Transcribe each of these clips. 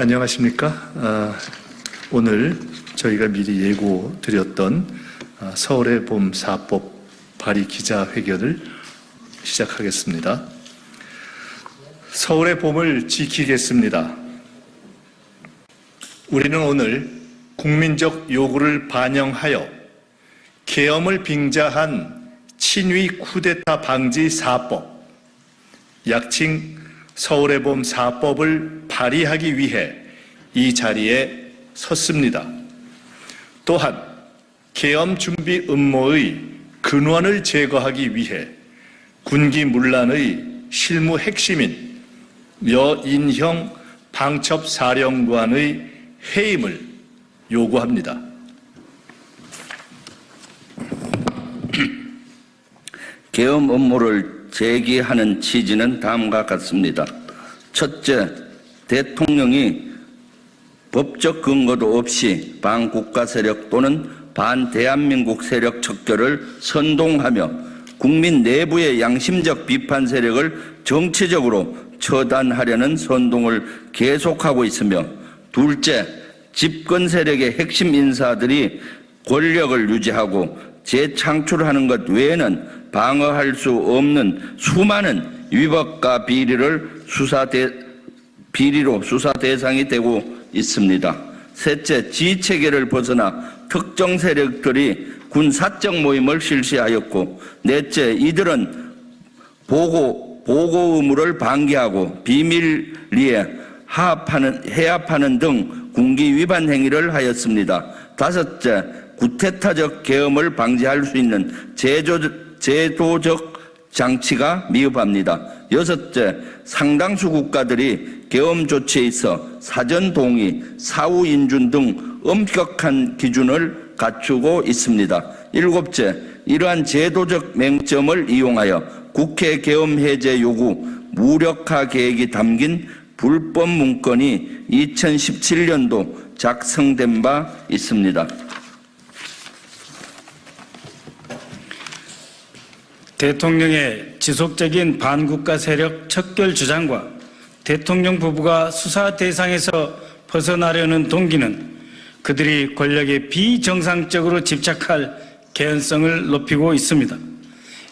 안녕하십니까. 오늘 저희가 미리 예고드렸던 서울의 봄 4법 발의 기자회견을 시작하겠습니다. 서울의 봄을 지키겠습니다. 우리는 오늘 국민적 요구를 반영하여 계엄을 빙자한 친위 쿠데타 방지 4법, 약칭 서울의 봄 4법을 발의하기 위해 이 자리에 섰습니다. 또한 계엄 준비 음모의 근원을 제거하기 위해 군기문란의 실무 핵심인 여인형 방첩사령관의 해임을 요구합니다. 계엄 음모를 제기하는 취지는 다음과 같습니다. 첫째, 대통령이 법적 근거도 없이 반국가 세력 또는 반대한민국 세력 척결을 선동하며 국민 내부의 양심적 비판 세력을 정치적으로 처단하려는 선동을 계속하고 있으며, 둘째, 집권 세력의 핵심 인사들이 권력을 유지하고 재창출하는 것 외에는 방어할 수 없는 수많은 위법과 비리로 수사 대상이 되고 있습니다. 셋째, 지휘체계를 벗어나 특정 세력들이 군사적 모임을 실시하였고, 넷째, 이들은 보고 의무를 방기하고 비밀리에 해합하는 등 군기 위반 행위를 하였습니다. 다섯째, 구테타적 계엄을 방지할 수 있는 제도적 장치가 미흡합니다. 여섯째, 상당수 국가들이 계엄 조치에 있어 사전 동의, 사후 인준 등 엄격한 기준을 갖추고 있습니다. 일곱째, 이러한 제도적 맹점을 이용하여 국회 계엄 해제 요구 무력화 계획이 담긴 불법 문건이 2017년도 작성된 바 있습니다. 대통령의 지속적인 반국가 세력 척결 주장과 대통령 부부가 수사 대상에서 벗어나려는 동기는 그들이 권력에 비정상적으로 집착할 개연성을 높이고 있습니다.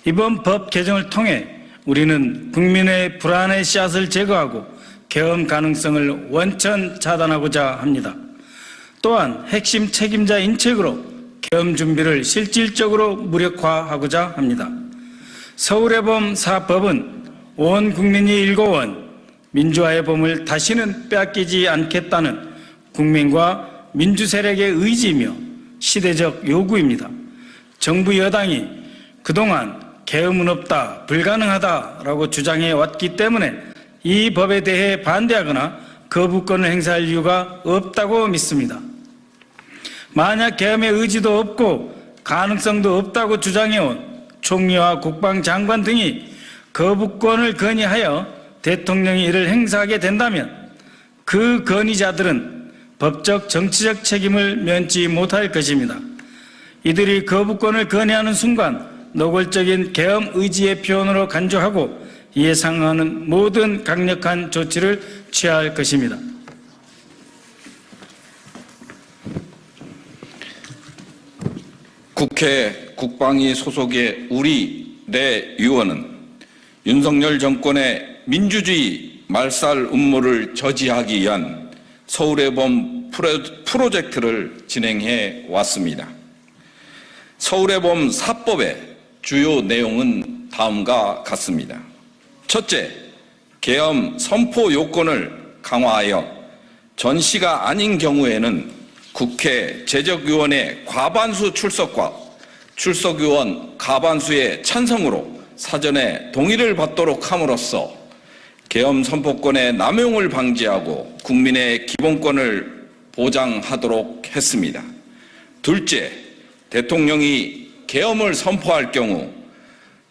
이번 법 개정을 통해 우리는 국민의 불안의 씨앗을 제거하고 계엄 가능성을 원천 차단하고자 합니다. 또한 핵심 책임자 인책으로 계엄 준비를 실질적으로 무력화하고자 합니다. 서울의 봄 4법은 온 국민이 일궈온 민주화의 봄을 다시는 빼앗기지 않겠다는 국민과 민주 세력의 의지이며 시대적 요구입니다. 정부 여당이 그동안 계엄은 없다, 불가능하다라고 주장해 왔기 때문에 이 법에 대해 반대하거나 거부권을 행사할 이유가 없다고 믿습니다. 만약 계엄의 의지도 없고 가능성도 없다고 주장해온 총리와 국방장관 등이 거부권을 건의하여 대통령이 이를 행사하게 된다면 그 건의자들은 법적 정치적 책임을 면치 못할 것입니다. 이들이 거부권을 건의하는 순간 노골적인 계엄 의지의 표현으로 간주하고 이에 상응하는 모든 강력한 조치를 취할 것입니다. 국회 국방위 소속의 우리 내 의원은 윤석열 정권의 민주주의 말살 음모를 저지하기 위한 서울의 봄 프로젝트를 진행해 왔습니다. 서울의 봄 4법의 주요 내용은 다음과 같습니다. 첫째, 계엄 선포 요건을 강화하여 전시가 아닌 경우에는 국회 제적위원회 과반수 출석과 출석위원 과반수의 찬성으로 사전에 동의를 받도록 함으로써 계엄 선포권의 남용을 방지하고 국민의 기본권을 보장하도록 했습니다. 둘째, 대통령이 계엄을 선포할 경우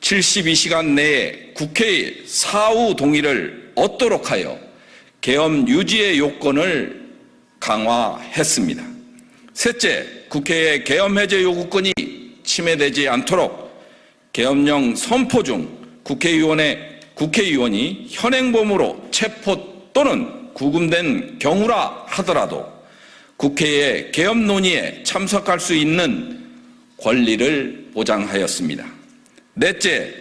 72시간 내에 국회의 사후 동의를 얻도록 하여 계엄 유지의 요건을 강화했습니다. 셋째, 국회의 계엄 해제 요구권이 침해되지 않도록 계엄령 선포 중 국회의원이 현행범으로 체포 또는 구금된 경우라 하더라도 국회의 개헌 논의에 참석할 수 있는 권리를 보장하였습니다. 넷째,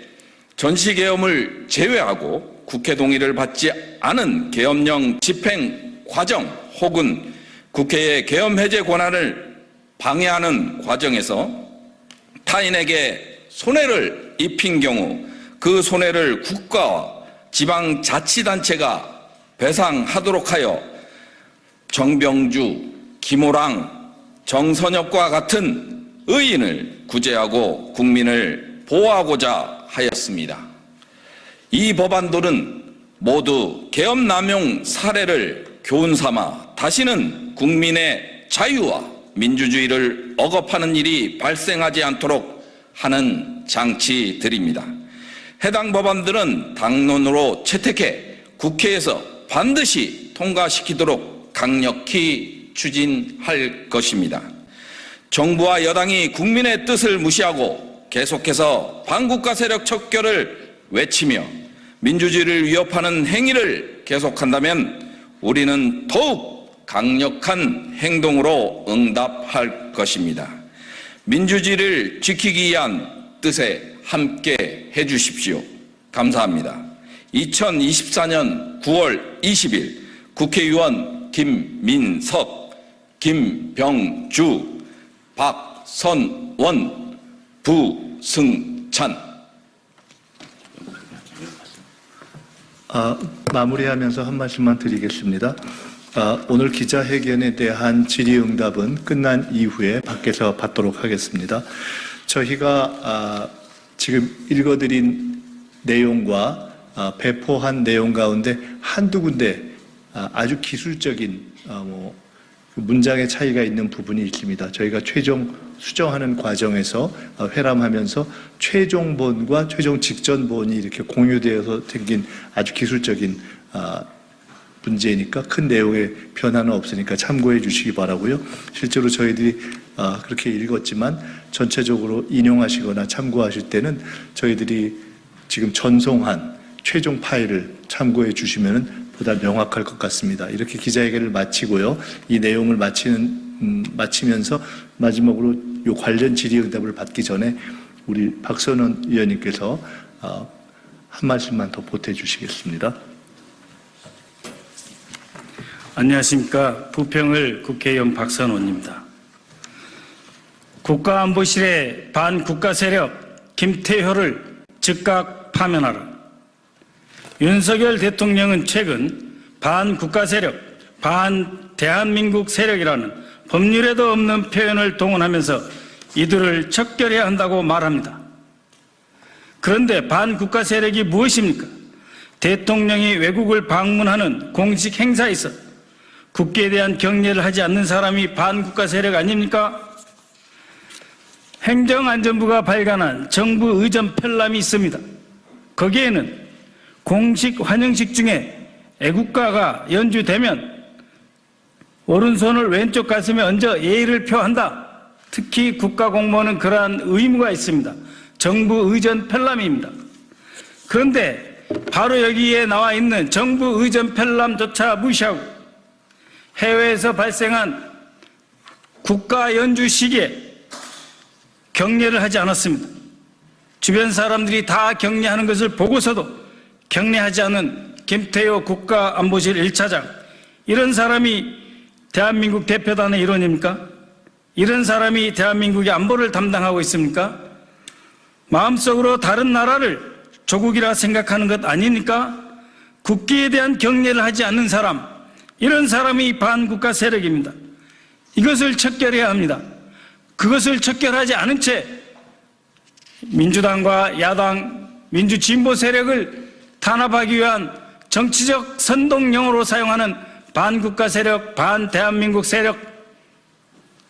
전시개헌을 제외하고 국회 동의를 받지 않은 계엄령 집행 과정 혹은 국회의 계엄 해제 권한을 방해하는 과정에서 타인에게 손해를 입힌 경우 그 손해를 국가와 지방자치단체가 배상하도록 하여 정병주, 김호랑, 정선엽과 같은 의인을 구제하고 국민을 보호하고자 하였습니다. 이 법안들은 모두 계엄 남용 사례를 교훈 삼아 다시는 국민의 자유와 민주주의를 억압하는 일이 발생하지 않도록 하는 장치들입니다. 해당 법안들은 당론으로 채택해 국회에서 반드시 통과시키도록 강력히 추진할 것입니다. 정부와 여당이 국민의 뜻을 무시하고 계속해서 반국가 세력 척결을 외치며 민주주의를 위협하는 행위를 계속한다면 우리는 더욱 강력한 행동으로 응답할 것입니다. 민주주의를 지키기 위한 뜻에 함께 해주십시오. 감사합니다. 2024년 9월 20일 국회의원 김민석, 김병주, 박선원, 부승찬. 마무리하면서 한 말씀만 드리겠습니다. 오늘 기자회견에 대한 질의응답은 끝난 이후에 밖에서 받도록 하겠습니다. 저희가 지금 읽어드린 내용과 배포한 내용 가운데 한두 군데 아주 기술적인 문장의 차이가 있는 부분이 있습니다. 저희가 최종 수정하는 과정에서 회람하면서 최종본과 최종 직전본이 이렇게 공유되어서 생긴 아주 기술적인 문제니까 큰 내용의 변화는 없으니까 참고해 주시기 바라고요. 실제로 저희들이 그렇게 읽었지만 전체적으로 인용하시거나 참고하실 때는 저희들이 지금 전송한 최종 파일을 참고해 주시면 보다 명확할 것 같습니다. 이렇게 기자회견을 마치고요. 이 내용을 마치면서 마지막으로 이 관련 질의응답을 받기 전에 우리 박선원 의원님께서 한 말씀만 더 보태주시겠습니다. 안녕하십니까. 부평을 국회의원 박선원입니다. 국가안보실의 반국가 세력 김태효를 즉각 파면하라. 윤석열 대통령은 최근 반국가 세력, 반대한민국 세력이라는 법률에도 없는 표현을 동원하면서 이들을 척결해야 한다고 말합니다. 그런데 반국가 세력이 무엇입니까? 대통령이 외국을 방문하는 공식 행사에서 국기에 대한 경례를 하지 않는 사람이 반국가 세력 아닙니까? 행정안전부가 발간한 정부 의전 편람이 있습니다. 거기에는 공식 환영식 중에 애국가가 연주되면 오른손을 왼쪽 가슴에 얹어 예의를 표한다. 특히 국가공무원은 그러한 의무가 있습니다. 정부 의전 편람입니다. 그런데 바로 여기에 나와 있는 정부 의전 편람조차 무시하고 해외에서 발생한 국가 연주 시기에 경례를 하지 않았습니다. 주변 사람들이 다 경례하는 것을 보고서도 경례하지 않은 김태효 국가안보실 1차장, 이런 사람이 대한민국 대표단의 일원입니까? 이런 사람이 대한민국의 안보를 담당하고 있습니까? 마음속으로 다른 나라를 조국이라 생각하는 것 아닙니까? 국기에 대한 경례를 하지 않는 사람, 이런 사람이 반국가 세력입니다. 이것을 척결해야 합니다. 그것을 척결하지 않은 채 민주당과 야당, 민주진보 세력을 탄압하기 위한 정치적 선동용어로 사용하는 반국가 세력, 반대한민국 세력,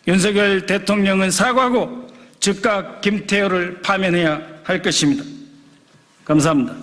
윤석열 대통령은 사과하고 즉각 김태효를 파면해야 할 것입니다. 감사합니다.